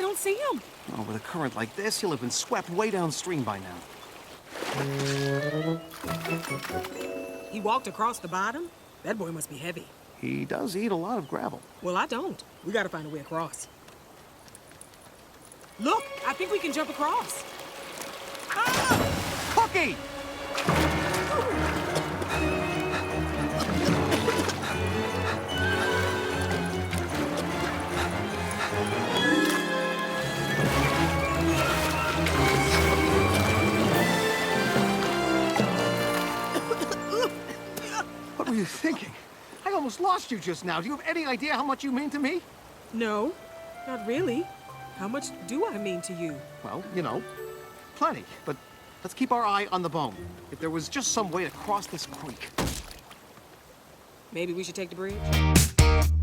don't see him. Oh, with a current like this, he'll have been swept way downstream by now. He walked across the bottom? That boy must be heavy. He does eat a lot of gravel. Well, I don't. We gotta find a way across. Look, I think we can jump across. Ah! Cookie! What were you thinking? I almost lost you just now. Do you have any idea how much you mean to me? No, not really. How much do I mean to you? Well, you know, plenty. But let's keep our eye on the bone. If there was just some way to cross this creek. Maybe we should take the bridge?